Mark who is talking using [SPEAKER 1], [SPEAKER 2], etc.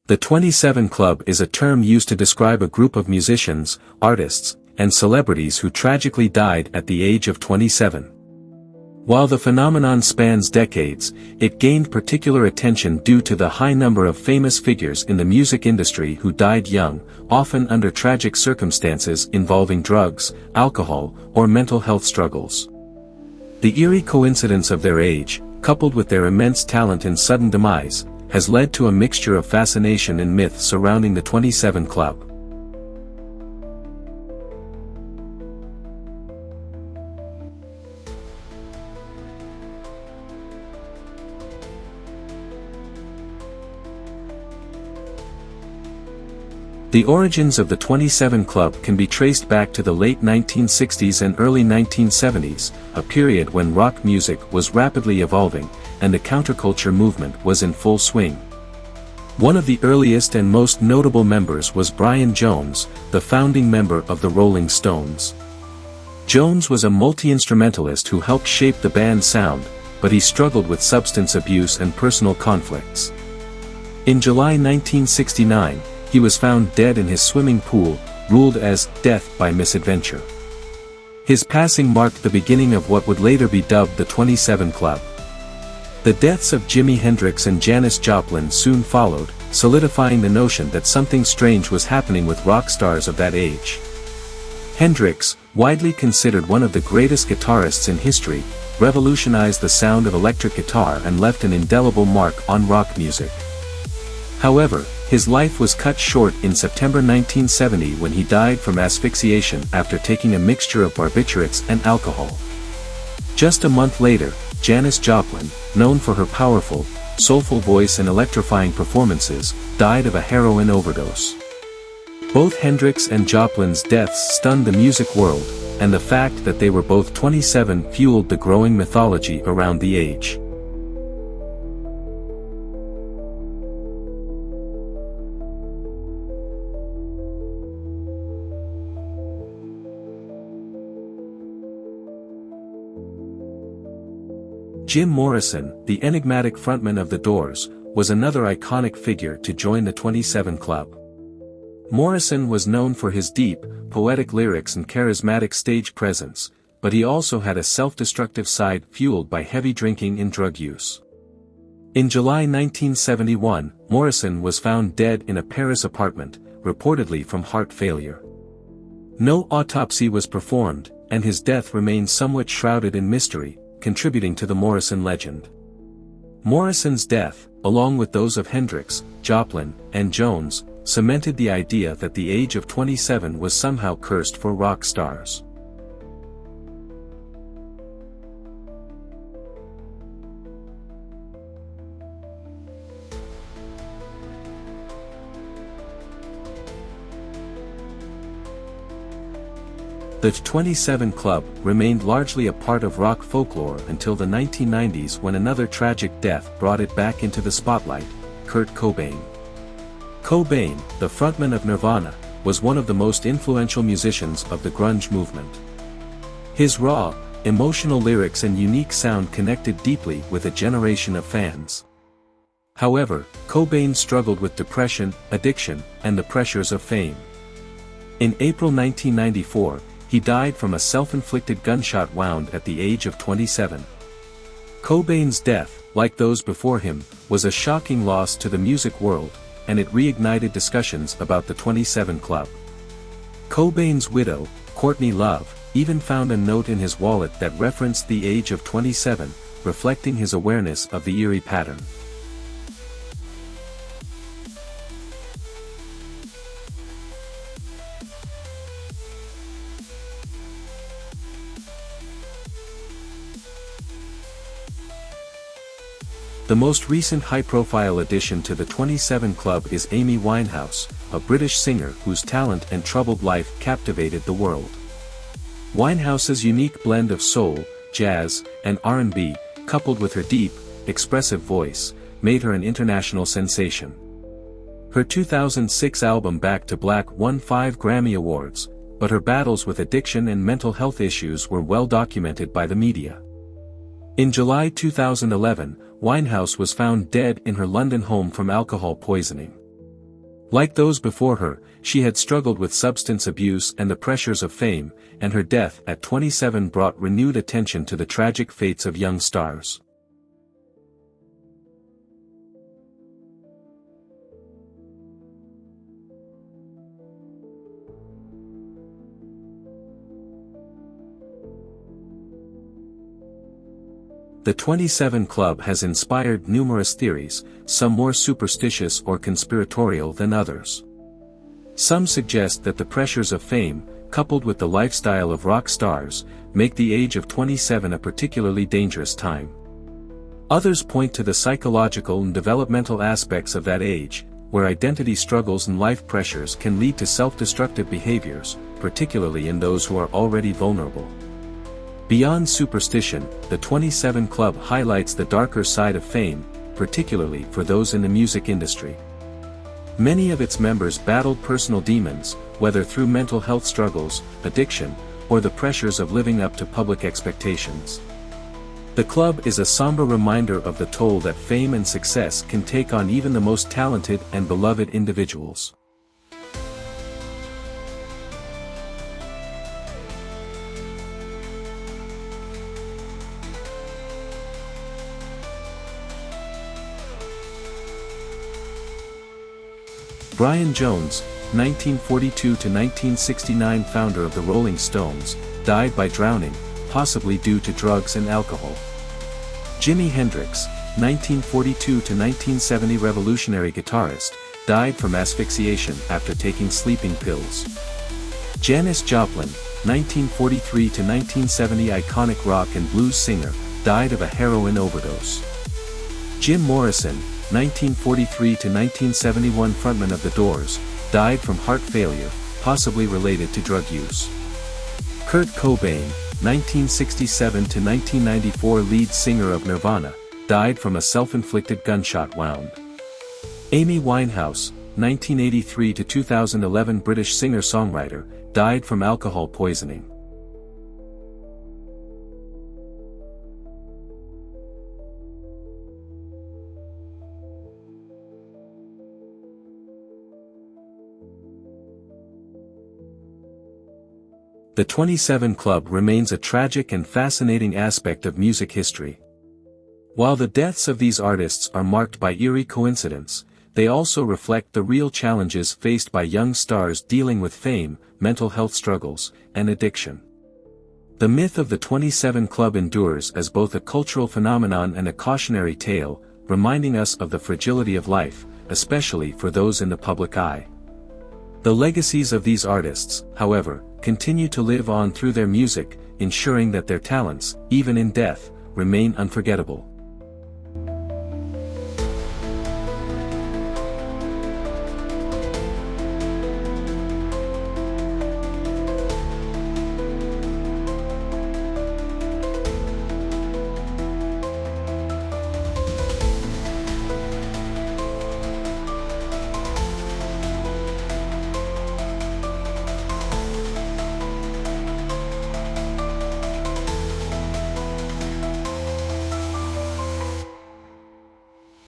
[SPEAKER 1] The 27 Club is a term used to describe a group of musicians, artists, and celebrities who tragically died at the age of 27. While the phenomenon spans decades, it gained particular attention due to the high number of famous figures in the music industry who died young, often under tragic circumstances involving drugs, alcohol, or mental health struggles. The eerie coincidence of their age, coupled with their immense talent and sudden demise, has led to a mixture of fascination and myth surrounding the 27 Club. The origins of the 27 Club can be traced back to the late 1960s and early 1970s, a period when rock music was rapidly evolving, and the counterculture movement was in full swing. One of the earliest and most notable members was Brian Jones, the founding member of the Rolling Stones. Jones was a multi-instrumentalist who helped shape the band's sound, but he struggled with substance abuse and personal conflicts. In July 1969, he was found dead in his swimming pool, ruled as death by misadventure. His passing marked the beginning of what would later be dubbed the 27 Club. The deaths of Jimi Hendrix and Janis Joplin soon followed, solidifying the notion that something strange was happening with rock stars of that age. Hendrix, widely considered one of the greatest guitarists in history, revolutionized the sound of electric guitar and left an indelible mark on rock music. However, his life was cut short in September 1970 when he died from asphyxiation after taking a mixture of barbiturates and alcohol. Just a month later, Janis Joplin, known for her powerful, soulful voice and electrifying performances, died of a heroin overdose. Both Hendrix and Joplin's deaths stunned the music world, and the fact that they were both 27 fueled the growing mythology around the age. Jim Morrison, the enigmatic frontman of The Doors, was another iconic figure to join the 27 Club. Morrison was known for his deep, poetic lyrics and charismatic stage presence, but he also had a self-destructive side fueled by heavy drinking and drug use. In July 1971, Morrison was found dead in a Paris apartment, reportedly from heart failure. No autopsy was performed, and his death remains somewhat shrouded in mystery, contributing to the Morrison legend. Morrison's death, along with those of Hendrix, Joplin, and Jones, cemented the idea that the age of 27 was somehow cursed for rock stars. The 27 Club remained largely a part of rock folklore until the 1990s when another tragic death brought it back into the spotlight: Kurt Cobain. Cobain, the frontman of Nirvana, was one of the most influential musicians of the grunge movement. His raw, emotional lyrics and unique sound connected deeply with a generation of fans. However, Cobain struggled with depression, addiction, and the pressures of fame. In April 1994, he died from a self-inflicted gunshot wound at the age of 27. Cobain's death, like those before him, was a shocking loss to the music world, and it reignited discussions about the 27 Club. Cobain's widow, Courtney Love, even found a note in his wallet that referenced the age of 27, reflecting his awareness of the eerie pattern. The most recent high-profile addition to the 27 Club is Amy Winehouse, a British singer whose talent and troubled life captivated the world. Winehouse's unique blend of soul, jazz, and R&B, coupled with her deep, expressive voice, made her an international sensation. Her 2006 album Back to Black won 5 Grammy Awards, but her battles with addiction and mental health issues were well documented by the media. In July 2011, Winehouse was found dead in her London home from alcohol poisoning. Like those before her, she had struggled with substance abuse and the pressures of fame, and her death at 27 brought renewed attention to the tragic fates of young stars. The 27 Club has inspired numerous theories, some more superstitious or conspiratorial than others. Some suggest that the pressures of fame, coupled with the lifestyle of rock stars, make the age of 27 a particularly dangerous time. Others point to the psychological and developmental aspects of that age, where identity struggles and life pressures can lead to self-destructive behaviors, particularly in those who are already vulnerable. Beyond superstition, the 27 Club highlights the darker side of fame, particularly for those in the music industry. Many of its members battled personal demons, whether through mental health struggles, addiction, or the pressures of living up to public expectations. The club is a somber reminder of the toll that fame and success can take on even the most talented and beloved individuals. Brian Jones, 1942–1969 founder of the Rolling Stones, died by drowning, possibly due to drugs and alcohol. Jimi Hendrix, 1942–1970 revolutionary guitarist, died from asphyxiation after taking sleeping pills. Janis Joplin, 1943–1970 iconic rock and blues singer, died of a heroin overdose. Jim Morrison, 1943–1971 frontman of The Doors, died from heart failure, possibly related to drug use. Kurt Cobain, 1967–1994 lead singer of Nirvana, died from a self-inflicted gunshot wound. Amy Winehouse, 1983–2011 British singer-songwriter, died from alcohol poisoning. The 27 Club remains a tragic and fascinating aspect of music history. While the deaths of these artists are marked by eerie coincidence, they also reflect the real challenges faced by young stars dealing with fame, mental health struggles, and addiction. The myth of the 27 Club endures as both a cultural phenomenon and a cautionary tale, reminding us of the fragility of life, especially for those in the public eye. The legacies of these artists, however, continue to live on through their music, ensuring that their talents, even in death, remain unforgettable.